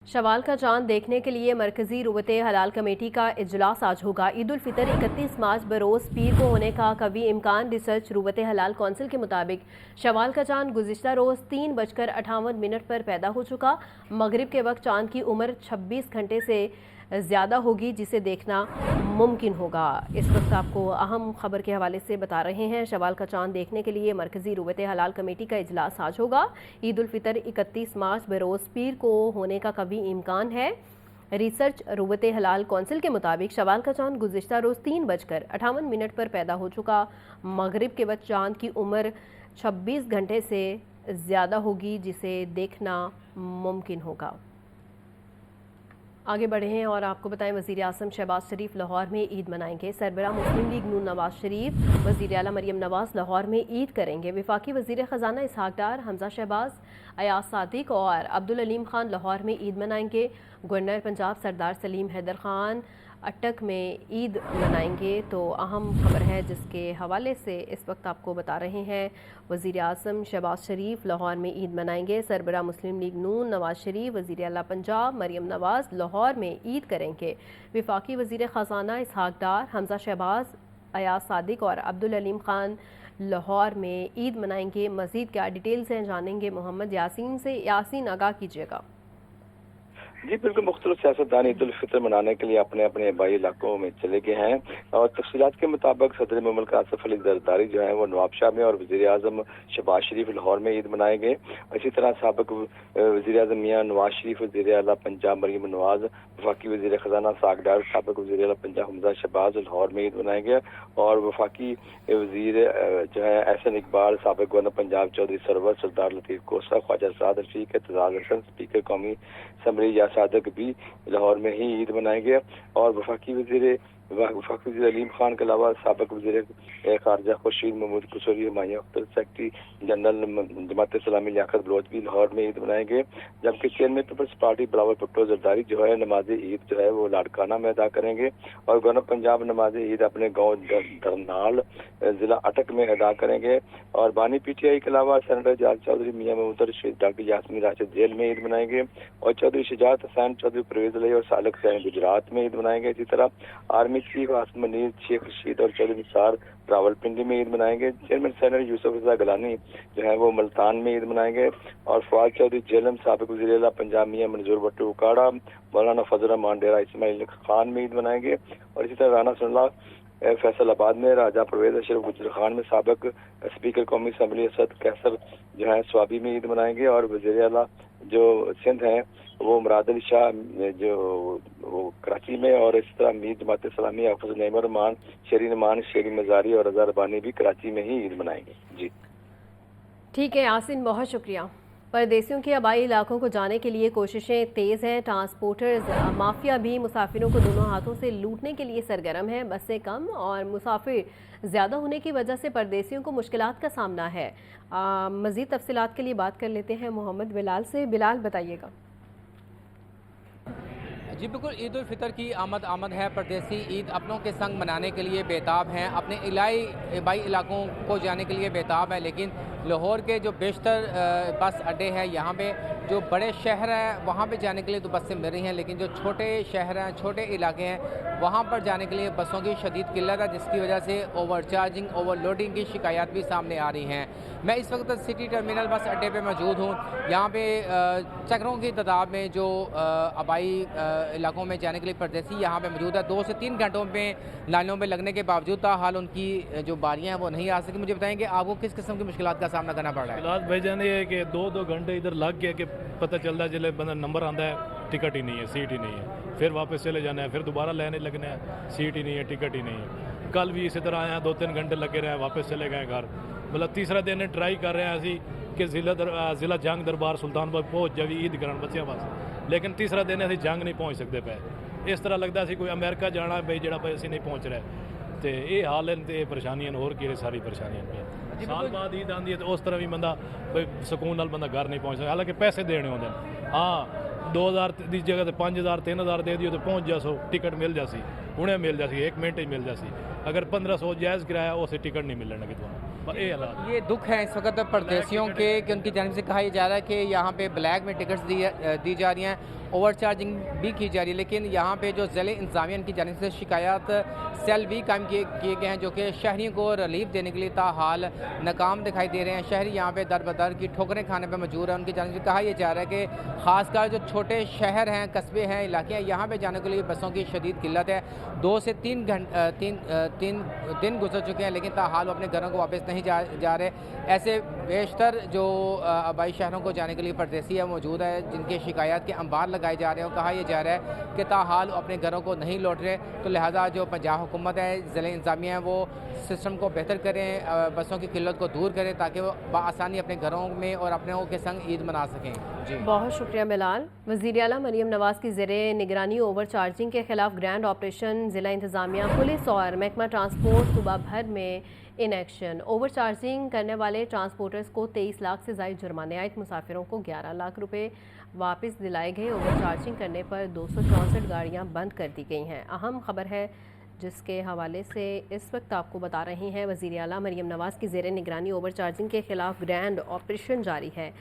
शवाल का चांद देखने के लिए मरकजी रुवत हलाल कमेटी का इजलास आज होगा। ईद उल फितर 31 मार्च बरोज़ पीर को होने का कवी इम्कान। रिसर्च रुवत हलाल कौंसिल के मुताबिक शवाल का चांद गुज़िश्ता रोज़ 3:58 पर पैदा हो चुका। मगरिब के वक्त चांद की उम्र 26 घंटे से ज़्यादा होगी, जिसे देखना मुमकिन होगा। इस वक्त आपको अहम खबर के हवाले से बता रहे हैं। शवाल का चांद देखने के लिए मरकजी रुवत हलाल कमेटी का इजलास आज होगा। ईद उल फितर 31 मार्च बरोज़ पीर को होने का कवी इम्कान है। रिसर्च रुवत हलाल कौंसिल के मुताबिक शवाल का चांद गुज़िश्ता रोज़ 3:58 पर पैदा हो चुका। मगरिब के वक्त चांद की उम्र 26 घंटे से ज़्यादा होगी, जिसे देखना मुमकिन होगा। आगे बढ़े हैं और आपको बताएं, वज़ीर आज़म शहबाज शरीफ लाहौर में ईद मनाएंगे। सरबराह मुस्लिम लीग नून नवाज शरीफ, वज़ीर आला मरियम नवाज़ लाहौर में ईद करेंगे। वफाकी वज़ीर ख़जाना इसहाक डार, हमजा शहबाज, अयाज सादिक और अब्दुल अलीम खान लाहौर में ईद मनाएंगे। गवर्नर पंजाब सरदार सलीम हैदर खान अटक में ईद मनाएंगे। तो अहम खबर है जिसके हवाले से इस वक्त आपको बता रहे हैं, वज़ीर आज़म शहबाज शरीफ लाहौर में ईद मनाएंगे। सरबराह मुस्लिम लीग नून नवाज शरीफ, वज़ीर आला पंजाब मरियम नवाज़ लाहौर में ईद करेंगे। वफाकी वज़ीर ख़जाना इसहाक डार, हमजा शहबाज, अयाज सादिक और अब्दुल अलीम खान लाहौर में ईद मनाएंगे। मज़ीद क्या डिटेल्स हैं जानेंगे मोहम्मद यासीन से। यासीन, आगाह कीजिएगा। जी बिल्कुल, मुख्तलिफ सियासतदान ईद उल फितर मनाने के लिए अपने अपने आबाई इलाकों में चले गए हैं और तफसीलात के मुताबिक सदर मुल्क आसिफ अली जरदारी जो है वो नवाबशाह में और वज़ीर आज़म शहबाज शरीफ लाहौर में ईद मनाएंगे। इसी तरह साबिक वज़ीर आज़म मियाँ नवाज शरीफ, वज़ीर आला पंजाब मरियम नवाज, वफाकी वज़ीर ख़जाना इसहाक डार, साबिक वज़ीर आला पंजाब हमजा शहबाज लाहौर में ईद मनाएंगे और वफाकी वज़ीर जो है एहसन इकबाल, साबिक गवर्नर पंजाब चौधरी सरवर, सरदार लतीफ़ कोसा, ख्वाजा साद रफीक, एतजाज़ हसन, स्पीकर कौमी असम्बली सादक भी लाहौर में ही ईद मनाएंगे और वफाकी वज़ीर अलीम खान के अलावा साबिक वज़ीर ख़ारजा खुर्शीद महमूद कुसरी, हुमायूं अख्तर, सेक्रेटरी जनरल जमात इस्लामी लियाकत बलोच भी लाहौर में ईद मनाएंगे। जबकि chairman Peoples Party Bilawal Bhutto Zardari जो है नमाज ईद जो है वो लाड़काना में अदा करेंगे और गवर्नर पंजाब नमाज ईद अपने गाँव धरनाल ज़िला अटक में अदा करेंगे और बानी PTI के अलावा सेनेटर जाज चौधरी, मियाँ महमूद रशीद, डॉक्टर यास्मीन राशिद जेल में ईद मनाएंगे और चौधरी शुजात हुसैन, चौधरी परवेज अली और सालिक सैन गुजरात में ईद मनाएंगे। इसी तरह आर्मी चीफ आसिम मनीर, शेख रशीद और चौधरी निसार रावलपिंडी में ईद मनाएंगे। चेयरमैन सेनेटर यूसुफ रजा गलानी जो है वो मुल्तान में ईद मनाएंगे और फवाद चौधरी जेलम, साबिक वज़ीर आला पंजाब मियाँ मंजूर भट्टो उकाड़ा, मौलाना फजल रहमान डेरा इस्माइल खान में ईद मनाएंगे और इसी तरह राना सल्ला फैसलाबाद में राजा परवेज अशरफ गुजर खान में साबिक स्पीकर कौमी असम्बली असद कैसर जो है स्वाबी में ईद मनाएंगे और वज़ीर आला जो सिंध हैं वो मुराद अली शाह जो वो कराची में और इस तरह मीर जमात इस्लामी हाफिज नईमुर रहमान, शेरी नमान, शेरी मजारी और रजा रबानी भी कराची में ही ईद मनाएंगे। जी ठीक है यासिन, बहुत शुक्रिया। परदेसियों के आबाई इलाकों को जाने के लिए कोशिशें तेज़ हैं। ट्रांसपोर्टर्स माफिया भी मुसाफिरों को दोनों हाथों से लूटने के लिए सरगर्म है। बसें कम और मुसाफिर ज़्यादा होने की वजह से परदेसियों को मुश्किलात का सामना है। मज़ीद तफसीलात के लिए बात कर लेते हैं मोहम्मद बिलाल से। बिलाल, बताइएगा। जी बिल्कुल, ईद उल फितर की आमद है। परदेसी ईद अपनों के संग मनाने के लिए बेताब हैं, अपने आबाई इलाकों को जाने के लिए बेताब है। लेकिन लाहौर के जो बेशतर बस अड्डे हैं, यहाँ पे जो बड़े शहर हैं वहाँ पे जाने के लिए तो बसें मिल रही हैं, लेकिन जो छोटे शहर हैं, छोटे इलाके हैं, वहाँ पर जाने के लिए बसों की शदीद किल्लत है, जिसकी वजह से ओवरचार्जिंग, ओवरलोडिंग की शिकायत भी सामने आ रही हैं। मैं इस वक्त सिटी टर्मिनल बस अड्डे पे मौजूद हूँ। यहाँ पे चक्रों की तादाद में जो आबाई इलाकों में जाने के लिए परदेसी यहाँ पे मौजूद है। 2 से 3 घंटों में लाइनों में लगने के बावजूद हाल उनकी जो बारियाँ हैं वो नहीं आ सकी। मुझे बताएंगे आपको किस किस्म की मुश्किलात का सामना करना पड़ रहा है? हालात भाई जान ये है कि 2-2 घंटे इधर लग गया कि पता चलता है जल्द बंदा नंबर आंदा है, टिकट ही नहीं है, सीट ही नहीं है, फिर वापस चले जाना है, फिर दोबारा लेने लगना है, सीट ही नहीं है, टिकट ही नहीं है। कल भी इसी तरह आए हैं, 2-3 घंटे लगे रहे, वापस चले गए घर। मतलब तीसरा दिन ट्राई कर रहे हैं असी कि जिला जंग दरबार सुल्तानपुर पहुँच जाए ईद करन बच्चों वास्ते, लेकिन तीसरा दिन असी जंग नहीं पहुँच सकते पे। इस तरह लगता है कोई अमेरिका जाना भाई जरा असी नहीं पहुँच रहे। तो ये हाल है, तो परेशानियां और की सारी परेशानियां पे साल बाद ईद आती है तो उस तरह भी बंदा कोई सुकून नाल बंदा घर नहीं पहुँच सकता। हालांकि पैसे देने होंगे, हाँ 2000 की जगह तो 5000 3000 दे दियो तो पहुँच जासो, टिकट मिल जासी, उन्हें मिल जासी, 1 मिनट ही मिल जासी। अगर 1500 जायज़ किराया उसे टिकट नहीं मिलने लगी। ये हालात ये दुख है इस वक्त परदेसियों के कि उनकी जानिब से कहा जा रहा है कि यहाँ पे ब्लैक में टिकट्स दी जा रही हैं, ओवर चार्जिंग भी की जा रही है, लेकिन यहाँ पे जो ज़िले इंतज़ामिया की जानिब से शिकायत सेल भी कायम किए गए हैं जो कि शहरियों को रिलीफ देने के लिए ताहाल नाकाम दिखाई दे रहे हैं। शहरी यहाँ पे दर बदर की ठोकरें खाने पर मजबूर हैं। उनकी जानिब से कहा यह जा रहा है कि ख़ासकर जो छोटे शहर हैं, कस्बे हैं, इलाके हैं, यहाँ पे जाने के लिए बसों की शदीद किल्लत है। 2 से 3 दिन गुजर चुके हैं लेकिन ताहाल वो अपने घरों को वापस नहीं जा रहे। ऐसे बेशतर जो आबाई शहरों को जाने के लिए परदेसी है मौजूद है जिनके शिकायत के अंबार लगाए जा रहे हैं। कहा यह जा रहा है कि ताहाल अपने घरों को नहीं लौट रहे, तो लिहाजा जो पंजाब हुकूमत है, ज़िले इंतज़ामिया है, वो सिस्टम को बेहतर करें, बसों की किल्लत को दूर करें ताकि वो बआसानी अपने घरों में और अपने के संग ईद मना सकें। जी बहुत शुक्रिया बिलाल। वज़ीर आला मरीम नवाज़ की ज़ेरे निगरानी ओवर चार्जिंग के खिलाफ ग्रैंड ऑपरेशन ज़िला इंतज़ामिया, पुलिस और महकमा ट्रांसपोर्ट सूबा भर में इन एक्शन। ओवर चार्जिंग करने वाले ट्रांसपोर्टर्स को 23 लाख से ज़ायद जुर्माने आए। मुसाफिरों को 11 लाख रुपए वापस दिलाए गए। ओवर चार्जिंग करने पर 264 गाड़ियाँ बंद कर दी गई हैं। अहम खबर है जिसके हवाले से इस वक्त आपको बता रहे हैं, वज़ीर आला मरीम नवाज़ की ज़ेरे निगरानी ओवर चार्जिंग के खिलाफ ग्रैंड ऑपरेशन जारी है।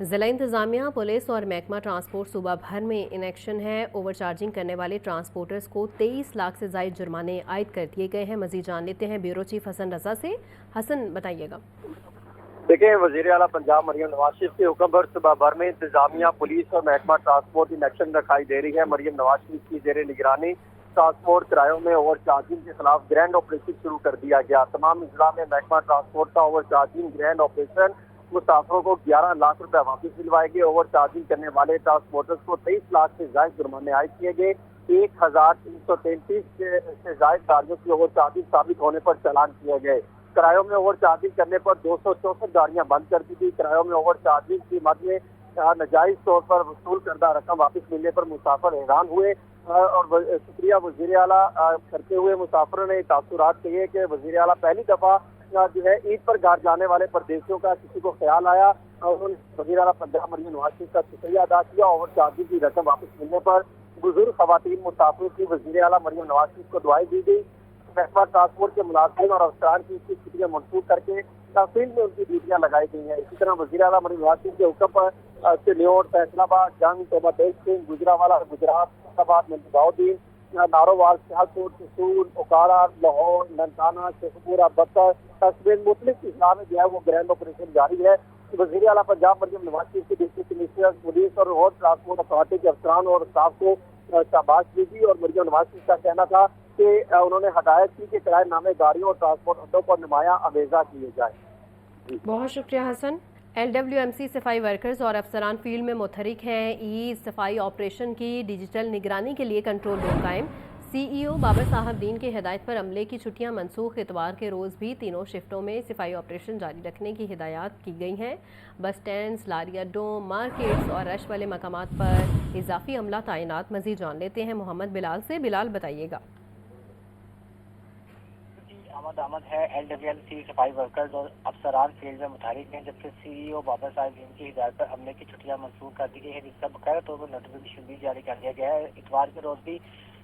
ज़िला इंतज़ामिया, पुलिस और महकमा ट्रांसपोर्ट सूबा भर में इन एक्शन है। ओवर चार्जिंग करने वाले ट्रांसपोर्टर्स को 23 लाख से ज़ायद जुर्माने आयद कर दिए गए हैं। मज़ीद जान लेते हैं ब्यूरो चीफ हसन रज़ा से। हसन, बताइएगा। देखिए, वज़ीर आला पंजाब मरीम नवाज शरीफ के हुक्म पर सूबा भर में इंतजामिया, पुलिस और महकमा ट्रांसपोर्ट इन एक्शन दिखाई दे रही है। मरीम नवाज शरीफ की ज़ेरे निगरानी ट्रांसपोर्ट किरायों में ओवर चार्जिंग के खिलाफ ग्रैंड ऑपरेशन शुरू कर दिया गया। तमाम जिला में महकमा ट्रांसपोर्ट का ओवर चार्जिंग ग्रैंड ऑपरेशन, मुसाफिरों को 11 लाख रुपए वापस दिलवाए गए। ओवर चार्जिंग करने वाले ट्रांसपोर्टर्स को 23 लाख से ज्यादा जुर्माने आयद किए गए। 1333 से ज्यादा गाड़ियों की ओवर चार्जिंग साबित होने पर चालान किए गए। किरायों में ओवर चार्जिंग करने पर 264 गाड़ियां बंद कर दी गई। किरायों में ओवर चार्जिंग की मद में नाजायज तौर पर वसूल करदा रकम वापस मिलने पर मुसाफिर हैरान हुए और शुक्रिया वज़ीर आला करते हुए मुसाफिरों ने तासुरात कहे कि वज़ीर आला पहली दफा जो है ईद पर घर जाने वाले परदेशियों का किसी को ख्याल आया और उन्होंने वज़ीर आला पंजाब मरीम नवाज शरीफ का शुक्रिया अदा किया। ओवर चार्जिंग की रकम वापस मिलने पर बुजुर्ग खवातीन मुसाफिरों की वज़ीर आला मरीम नवाज शरीफ को दुआएं दी गई। महकमा ट्रांसपोर्ट के मुलाजिम और अफसरान की इसकी छुट्टियां मनसूख करके तहसील में उनकी ड्यूटियां लगाई गई हैं। इसी तरह वज़ीर आला मरीम नवाज शरीफ के हुक्म पर चिन्योट, फैसलाबाद, जंग, तोबा तेज सिंह, गुजरावाला, गुजरात, फैसलाबाद, नंदगांव, नारोवाल, सियालकोट, कसूर, ओकाड़ा, लाहौर, ननकाना, शेखपुरा, बक्सर, कस्बे मुख्तलिफ इस्लाम में जो है वो ग्रैंड ऑपरेशन जारी है। वज़ीर आला पंजाब मरीम नवाज शरीफ के डिप्टी कमिश्नर, पुलिस और रोड ट्रांसपोर्ट अथॉरिटी के अफसरान और स्टाफ को शाबाश दी और मरीम नवाज शरीफ का कहना था कि उन्होंने हदायत की कि किराए नामे गाड़ियों और ट्रांसपोर्ट अड्डों पर नुमाया अवेजा किए जाए। बहुत शुक्रिया हसन। LWMC सफाई वर्कर्स और अफसरान फील्ड में मुतहरिक हैं। ई सफाई ऑपरेशन की डिजिटल निगरानी के लिए कंट्रोल रूम कायम। CEO बाबर साहब दीन की हिदायत पर अमले की छुट्टियां मनसूख। इतवार के रोज़ भी तीनों शिफ्टों में सफाई ऑपरेशन जारी रखने की हिदायत की गई हैं। बस स्टैंड्स, लारी अड्डों, मार्केट्स और रश वाले मकामात पर इजाफी अमला तैनात। मज़ीद जान लेते हैं मोहम्मद बिलाल से। बिलाल, बताइएगा। आमद है। LWMC सफाई वर्कर्स और अफसरान फील्ड में मुतहरिक हैं, जबकि CEO बाबर साहब दीन की हिदायत पर अमले की छुट्टियां मनसूख कर दी गई है, जिसका बकाया तौर पर नोटिफिकेशन भी जारी कर दिया गया है। इतवार के रोज भी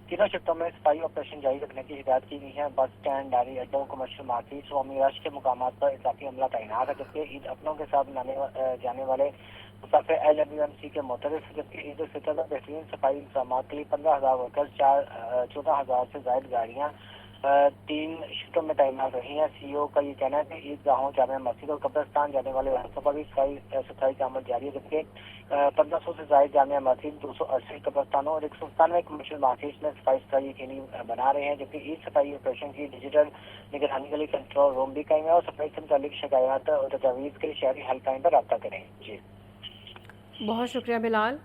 तीनों शिफ्टों में सफाई ऑपरेशन जारी रखने की हिदायत की गई है। बस स्टैंड, लारी अड्डों, कमर्शियल मार्केट, स्वामी रश के मुकामात पर इजाफी अमला तैनात है, जबकि ईद अपनों के साथ जाने वाले मुसाफिर LWMC के मुतरफ। जबकि ईद उल फितर में बेहतरीन सफाई इंतजाम के लिए 15,000 वर्कर्स, 14,000 से ज्यादा गाड़ियाँ 3 शिफ्टों में तैनात रही हैं। CEO का ये कहना है कि ईदगाहों, जामे मस्जिद और कब्रिस्तान जाने वाले रास्तों पर भी सफाई का अमल जारी है, जबकि 1500 से ज्यादा जामे मस्जिद, 280 कब्रिस्तानों और 197 कमर्शियल मार्केट में सफाई यकीनी बना रहे हैं। जबकि ईद सफाई ऑपरेशन की डिजिटल निगरानी के लिए कंट्रोल रूम भी कायम है और सफाई से मुतालिक शिकायत और तजावीज़ के लिए शहरी हेल्पलाइन पर रब्ता करें। जी, बहुत शुक्रिया बिलाल।